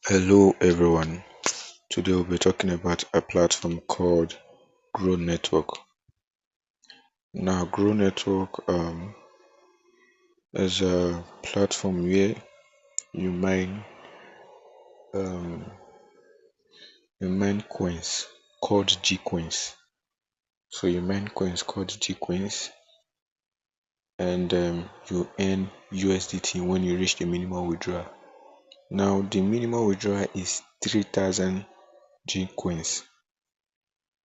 Hello everyone. Today we'll be talking about a platform called Grow Network. Now, Grow Network is a platform where you mine um, coins called G coins. So you mine coins called G coins, and you earn USDT when you reach the minimum withdrawal. Now, the minimum withdrawal is 3,000 G coins.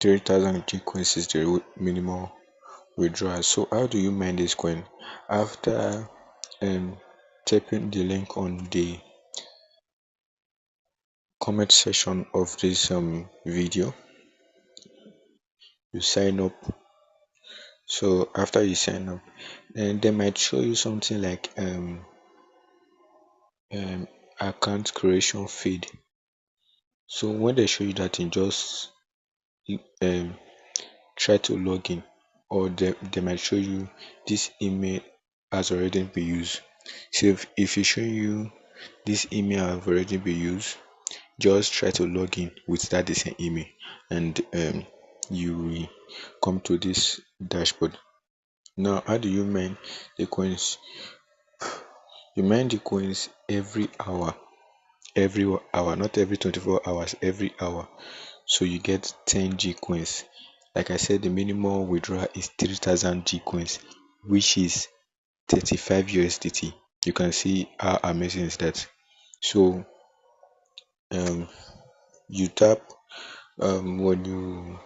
3,000 G coins is the minimum withdrawal. So how do you mine this coin? After tapping the link on the comment section of this video, you sign up. So after you sign up, then they might show you something like um account creation feed. So when they show you that thing, just um try to log in, or they might show you this email has already been used. So if you show you this email have already been used, just try to log in with that the same email, and you will come to this dashboard. Now, how do you mine the coins? You mine the coins every hour, not every 24 hours, every hour. So you get 10 G coins. Like I said, the minimum withdrawal is 3,000 G coins, which is 35 USDT. You can see how amazing is that. So um you tap when you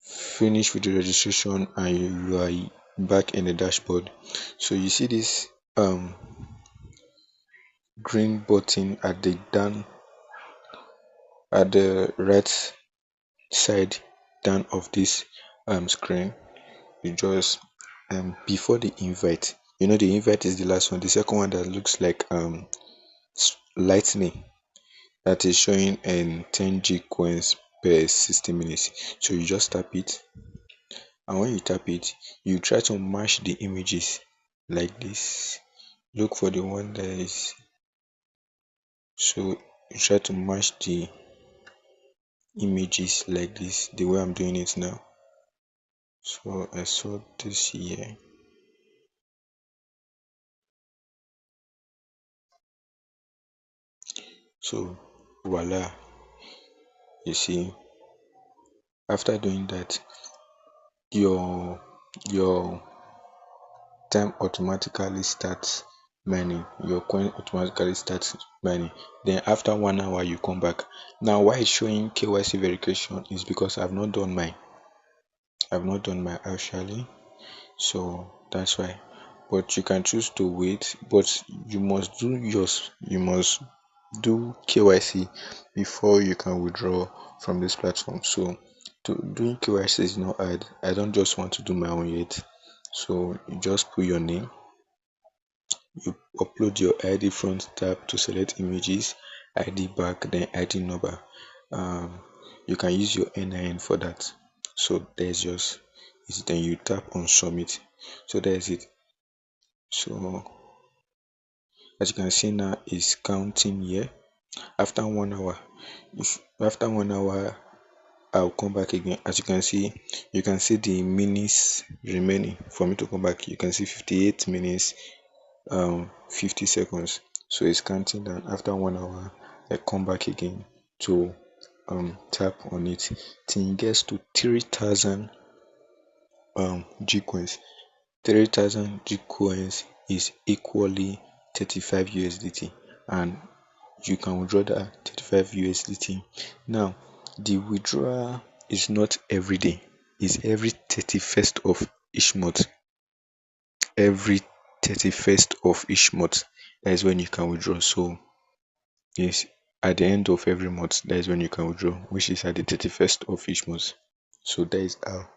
finish with the registration and you are back in the dashboard. So you see this green button at the right side down of this screen. You just before the invite, the invite is the last one. The second one that looks like lightning, that is showing 10 G coins per 60 minutes. So you just tap it, and when you tap it, you try to match the images like this. Look for the one that is, so you try to match the images like this, the way I'm doing it now. So I saw this here. So voila, you see, after doing that, your your time automatically starts mining. Your coin automatically starts mining. Then after 1 hour you come back. Now why it's showing KYC verification is because I've not done mine actually. So that's why. But you can choose to wait, but you must do yours. You must do KYC before you can withdraw from this platform. So doing KYC is not hard. I don't just want to do my own yet. So you just put your name, you upload your ID front tab to select images, ID back, then ID number. Um, you can use your NIN for that. So there's yours. Then you tap on submit. So there's it. So as you can see now, it's counting here. After 1 hour, if after 1 hour I'll come back again. As you can see the minutes remaining for me to come back. You can see 58 minutes 50 seconds. So it's counting down. After 1 hour I come back again to tap on it till it gets to 3,000 G coins. 3,000 G coins is equally 35 USDT, and you can withdraw that 35 USDT. Now the withdrawal is not every day, it's every 31st of each month. Every 31st of each month, that is when you can withdraw. So yes, at the end of every month, that is when you can withdraw, which is at the 31st of each month. So that is how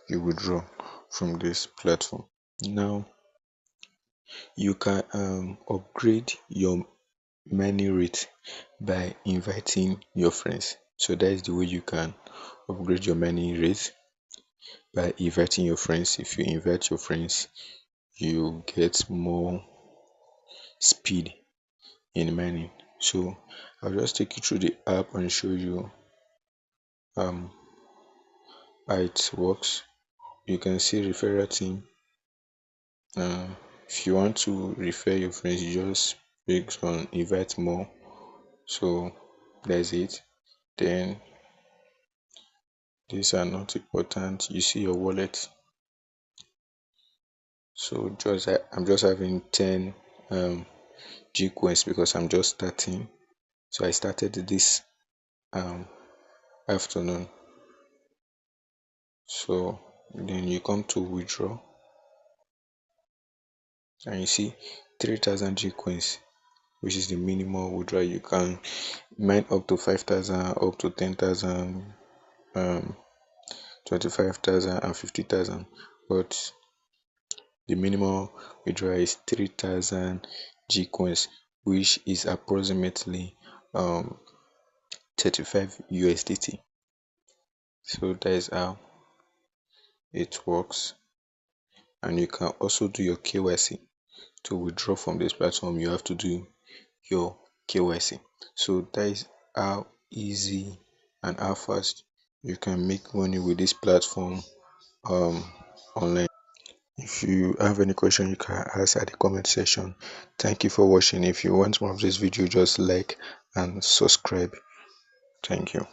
you withdraw from this platform. Now you can upgrade your money rate by inviting your friends. So that is the way you can upgrade your money rate, by inviting your friends. If you invite your friends, you get more speed in mining. So I'll just take you through the app and show you um how it works. You can see referral team. uh, if you want to refer your friends, you just click on invite more. So that's it. Then these are not important. You see your wallet. So I'm just having 10 G coins because I'm just starting. So I started this um afternoon. So then you come to withdraw and you see 3,000 G coins, which is the minimum withdrawal. You can mine up to 5,000, up to 10,000, 25,000 and 50,000. But the minimum withdrawal is 3,000 G coins, which is approximately 35 USDT. So that is how it works. And you can also do your KYC. To withdraw from this platform, you have to do your KYC. So that is how easy and how fast you can make money with this platform online. If you have any question, you can ask at the comment section. Thank you for watching. If you want more of this video, just like and subscribe. Thank you.